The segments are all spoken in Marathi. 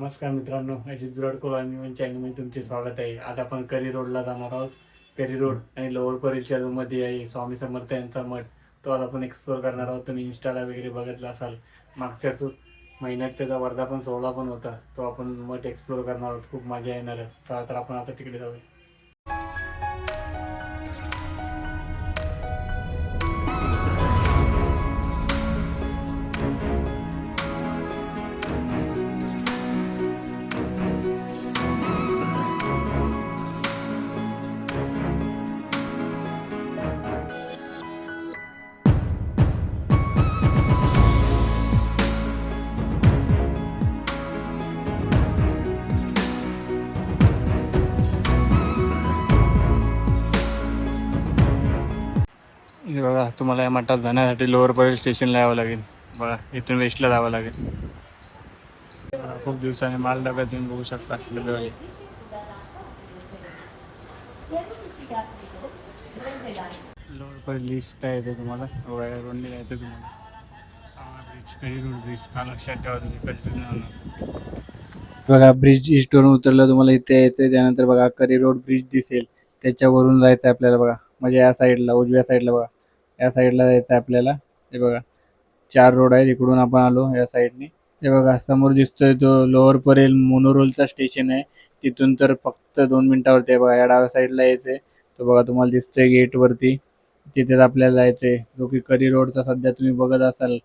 नमस्कार मित्रांनो, अजित ब्रॉड कॉलनी चॅनलमध्ये तुमचे स्वागत आहे. आज आपण करी रोडला जाणार आहोत. करी रोड आणि लोअर परिसच्या मध्ये आहे स्वामी समर्थ यांचा मठ. तो आज आपण एक्सप्लोअर करणार आहोत. तुम्ही इंस्टाला वगैरे बघितला असाल, मागच्याच महिन्यात त्याचा वर्धापन सोहळा पण होता. तो आपण मठ एक्सप्लोअर करणार आहोत. खूप मजा येणार आहे. चला तर आपण आता तिकडे जाऊया. बघा, तुम्हाला या मठात जाण्यासाठी लोअर परेल स्टेशनला यावं लागेल. बघा, इथून वेस्टला जावं लागेल. खूप दिवसाने माल डब्यात तुम्ही बघू शकता. लोअर परेल लिस्ट आहे ते तुम्हाला रोडने जायचं तुम्हाला. ब्रिज करी रोड ब्रिज हा लक्षात ठेवा तुम्ही, कन्फ्युजन होणार. बघा, ब्रिज ईस्टवरून उतरलं तुम्हाला इथे यायचं. त्यानंतर बघा करी रोड ब्रिज दिसेल, त्याच्यावरून जायचं आपल्याला. बघा म्हणजे या साईडला, उजव्या साईडला बघा, या साईडला जायचं आपल्याला. हे बघा 4 रोड आहेत, इकडून आपण आलो या साईडने. हे बघा समोर दिसतोय तो लोअर परेल मोनोरोलचा स्टेशन आहे. तिथून तर फक्त 2 मिनिटावरती आहे. बघा या डाव्या साईडला यायचंय. तो बघा तुम्हाला दिसतंय गेट वरती, तिथेच आपल्याला जायचंय. जो की करी रोडचा सध्या तुम्ही बघत असाल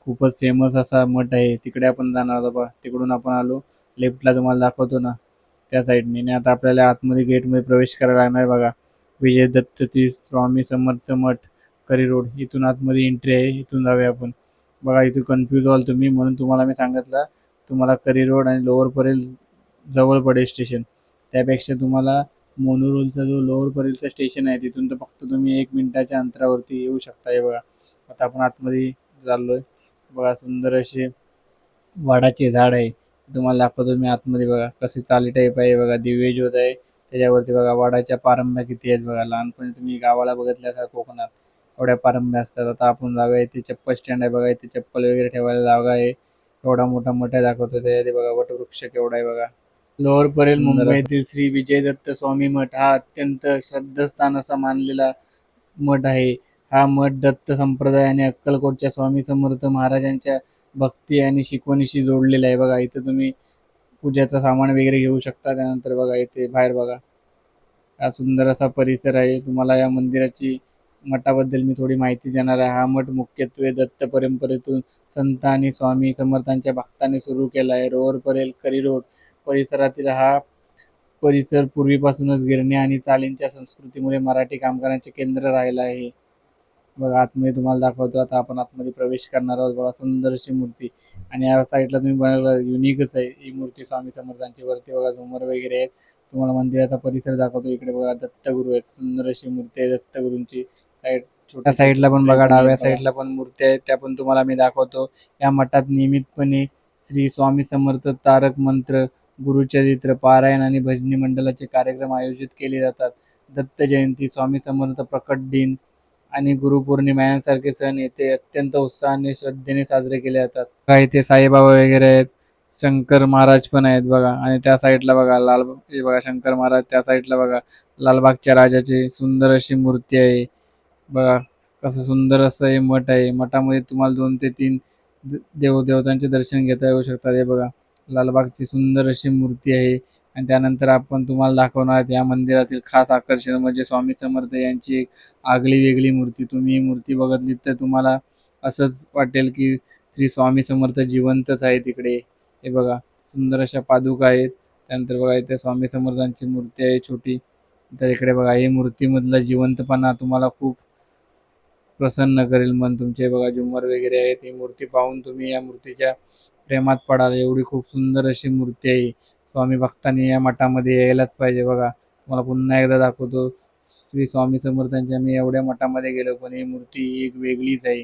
खूपच फेमस असा मठ आहे. तिकडे आपण जाणार आहोत. बघा तिकडून आपण आलो, लेफ्टला तुम्हाला दाखवतो ना त्या साईडने. आणि आता आपल्याला आतमध्ये गेटमध्ये प्रवेश करायला लागणार. बघा विजय दत्त स्वामी समर्थ मठ करी रोड, इथून आतमध्ये एंट्री आहे. इथून जाऊया आपण. बघा इथून कन्फ्यूज व्हाल तुम्ही, म्हणून तुम्हाला मी सांगितलं तुम्हाला करी रोड आणि लोअर परेल जवळ पडेल स्टेशन. त्यापेक्षा तुम्हाला मोनोरोलचा जो लोअर परेलचा स्टेशन आहे तिथून तर फक्त तुम्ही 1 मिनिटाच्या अंतरावरती येऊ शकता. हे बघा आता आपण आतमध्ये चाललोय. बघा सुंदर असे वडाचे झाड आहे, तुम्हाला दाखवतो मी आतमध्ये. बघा कसे चाली टाईप आहे. बघा दिव्य ज्योत आहे त्याच्यावरती. बघा वडाच्या पारंब्या किती आहेत. बघा लहानपणी तुम्ही गावाला बघितल्या असाल कोकणात, एवढ्या पारंब्या असतात. आता आपण जागा इथे चप्पल स्टँड आहे. बघा इथे चप्पल वगैरे ठेवायला जागा आहे. एवढा मोठा मठ आहे दाखवतो त्यामध्ये. बघा वटवृक्ष केवढा आहे. बघा लोअर परेल मुंबईतील श्री विजय दत्त स्वामी मठ हा अत्यंत श्रद्धास्थान असा मानलेला मठ आहे. हा मठ दत्त संप्रदाय आणि अक्कलकोटच्या स्वामी समर्थ महाराजांच्या भक्ती आणि शिकवणीशी जोडलेला आहे. बघा इथं तुम्ही पूजाचं सामान वगैरे घेऊ शकता. त्यानंतर बघा इथे बाहेर बघा हा सुंदर असा परिसर आहे. तुम्हाला या मंदिराची मठाबद्दल मी थोडी माहिती देणार आहे. हा मठ मुख्यत्वे दत्त परंपरेतून संत आणि स्वामी समर्थांच्या भक्तांनी सुरू केला आहे. रोअर परेल करी रोड परिसरातील हा परिसर पूर्वीपासूनच गिरण्या आणि चालींच्या संस्कृतीमुळे मराठी कामगारांचे केंद्र राहिलं आहे. बघा आतमध्ये तुम्हाला दाखवतो. आता आपण आतमध्ये प्रवेश करणार आहोत. बघा सुंदर अशी मूर्ती, आणि या साईडला तुम्ही बघा युनिकच आहे ही मूर्ती स्वामी समर्थांची. वरती बघा झुमर वगैरे आहेत. तुम्हाला मंदिराचा परिसर दाखवतो. इकडे बघा दत्तगुरू आहेत, सुंदर अशी मूर्ती आहे दत्तगुरूंची. साईड छोट्या साईडला पण बघा, डाव्या साईडला पण मूर्ती आहेत, त्या पण तुम्हाला मी दाखवतो. या मठात नियमितपणे श्री स्वामी समर्थ तारक मंत्र, गुरुचरित्र पारायण आणि भजनी मंडळाचे कार्यक्रम आयोजित केले जातात. दत्त जयंती, स्वामी समर्थ प्रकट दिन आणि गुरुपौर्णिमा यांसारखे सण येथे अत्यंत उत्साहाने श्रद्धेने साजरे केले जातात. बघा इथे साईबाबा वगैरे आहेत, शंकर महाराज पण आहेत. बघा आणि त्या साईडला बघा हे बघा शंकर महाराज. त्या साईडला बघा लालबागच्या राजाची सुंदर अशी मूर्ती आहे. बघा कसं सुंदर असं हे मठ आहे. मठामध्ये तुम्हाला 2 ते 3 देवदेवतांचे दर्शन घेता येऊ शकतात. हे बघा लालबागची सुंदर अशी मूर्ती आहे. आणि त्यानंतर आपण तुम्हाला दाखवणार या मंदिरातील खास आकर्षण म्हणजे स्वामी समर्थ यांची एक आगळी वेगळी मूर्ती. तुम्ही ही मूर्ती बघितली तर तुम्हाला असंच वाटेल की श्री स्वामी समर्थ जिवंतच आहे तिकडे. हे बघा सुंदर अशा पादुका आहेत. त्यानंतर बघा इथे स्वामी समर्थांची मूर्ती आहे छोटी. तर इकडे बघा ही मूर्तीमधला जिवंतपणा तुम्हाला खूप प्रसन्न करेल मन तुमचे. बघा झुमर वगैरे आहेत. ही मूर्ती पाहून तुम्ही या मूर्तीच्या प्रेमात पडाल. एवढी खूप सुंदर अशी मूर्ती आहे. स्वामी भक्तांनी या मठामध्ये यायलाच पाहिजे. बघा तुम्हाला पुन्हा एकदा दाखवतो. श्री स्वामी समर्थांच्या मी एवढ्या मठामध्ये गेलो, पण ही मूर्ती एक वेगळीच आहे.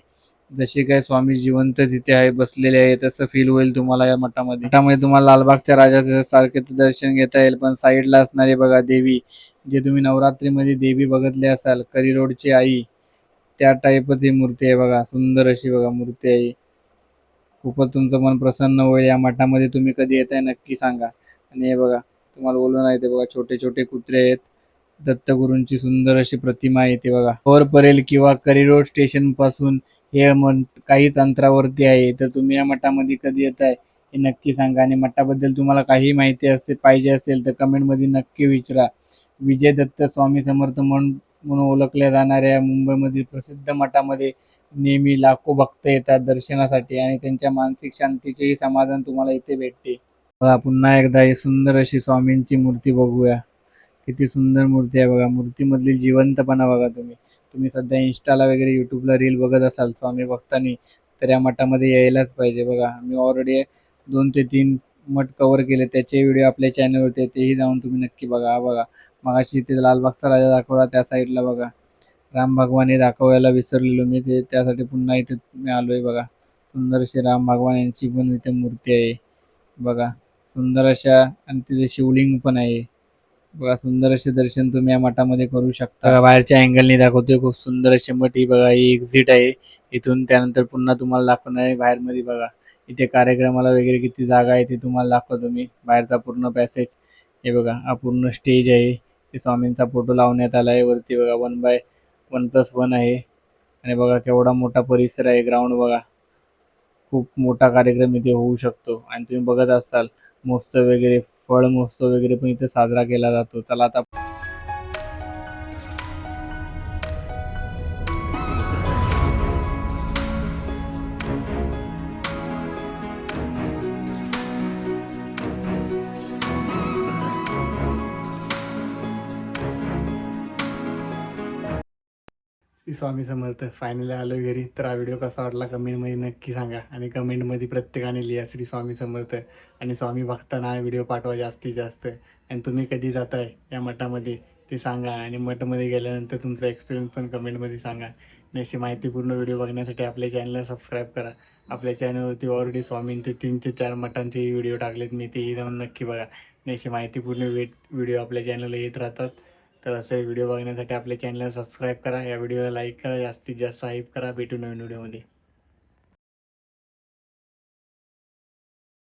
जसे काय स्वामी जिवंत जिथे आहे बसलेले आहे तसं फील होईल तुम्हाला या मठामध्ये. मठामध्ये तुम्हाला लालबागच्या राजाचे सारखेच दर्शन घेता येईल. पण साईडला असणारे बघा देवी, जे तुम्ही नवरात्रीमध्ये देवी बघितले असाल करी रोडची आई, त्या टाईपच ही मूर्ती आहे. बघा सुंदर अशी बघा मूर्ती आहे. खूपच तुमचं मन प्रसन्न होईल. या मठामध्ये तुम्ही कधी येताय नक्की सांगा. आणि हे बघा तुम्हाला बोललो नाही ते बघा छोटे छोटे कुत्रे आहेत. दत्तगुरूंची सुंदर अशी प्रतिमा आहे इथे बघा. वर परेल किंवा करिरोड स्टेशन पासून हे मठ काहीच अंतरावरती आहे. तर तुम्ही या मठामध्ये कधी येताय हे नक्की सांगा. आणि मठाबद्दल तुम्हाला काही माहिती पाहिजे असेल तर कमेंटमध्ये नक्की विचारा. विजय दत्त स्वामी समर्थ म्हणून ओळखल्या जाणाऱ्या या मुंबईमधील प्रसिद्ध मठामध्ये नेहमी लाखो भक्त येतात दर्शनासाठी आणि त्यांच्या मानसिक शांतीचेही समाधान तुम्हाला इथे भेटते. बघा पुन्हा एकदा ही सुंदर अशी स्वामींची मूर्ती बघूया. किती सुंदर मूर्ती आहे बघा. मूर्तीमधली जिवंतपणा बघा तुम्ही. तुम्ही सध्या इंस्टाला वगैरे यूट्यूबला रील बघत असाल स्वामी भक्तांनी तर या मठामध्ये यायलाच पाहिजे बघा. मी ऑलरेडी 2 ते 3 मठ कव्हर केले. त्याचे व्हिडिओ आपल्या चॅनलवरती आहे. तेही जाऊन तुम्ही नक्की बघा. हा बघा मगाशी ते लालबागचा राजा दाखवला त्या साईडला बघा. राम भगवान हे दाखवायला विसरलेलो मी ते त्यासाठी पुन्हा इथे मी आलोय बघा. सुंदर अशी राम भगवान यांची पण इथे मूर्ती आहे बघा. सुंदर अशा आणि तिथे शिवलिंग पण आहे बघा. सुंदर असे दर्शन तुम्ही या मठामध्ये करू शकता. बघा बाहेरच्या अँगलनी दाखवतोय खूप सुंदर अशी मठ ही बघा. ही एक्झिट आहे इथून. त्यानंतर पुन्हा तुम्हाला दाखवणार आहे बाहेर मध्ये बघा. इथे कार्यक्रमाला वगैरे किती जागा आहे ते तुम्हाला दाखवतो मी. बाहेरचा पूर्ण पॅसेज हे बघा. हा पूर्ण स्टेज आहे. ते स्वामींचा फोटो लावण्यात आला आहे वरती बघा. 1x1+1 आहे. आणि बघा केवढा मोठा परिसर आहे. ग्राउंड बघा. खूप मोठा कार्यक्रम इथे होऊ शकतो. आणि तुम्ही बघत असाल महोत्सव वगैरे फळ महोत्सव वगैरे पण इथे साजरा केला जातो. चला आता श्री स्वामी समर्थ फायनली आलो घरी. तर हा व्हिडिओ कसा वाटला कमेंटमध्ये नक्की सांगा. आणि कमेंटमध्ये प्रत्येकाने लिहा श्री स्वामी समर्थ आणि स्वामी भक्तांना हा व्हिडिओ पाठवा जास्तीत जास्त. आणि तुम्ही कधी जाताय या मठामध्ये ते सांगा. आणि मठामध्ये गेल्यानंतर तुमचा एक्सपिरियन्स पण कमेंटमध्ये सांगा. आणि अशी माहितीपूर्ण व्हिडिओ बघण्यासाठी आपल्या चॅनलला सबस्क्राईब करा. आपल्या चॅनलवरती ऑलरेडी स्वामींचे 3 ते 4 मठांचे व्हिडिओ टाकलेत मी. तेही जाऊन नक्की बघा. आणि अशी माहितीपूर्ण व्हिडिओ आपल्या चॅनलला येत राहतात. तर असे व्हिडिओ बघण्यासाठी आपल्या चॅनलला सबस्क्राईब करा. या व्हिडिओला लाईक करा. जास्तीत जास्त हाईप करा. भेटू नवीन व्हिडिओमध्ये.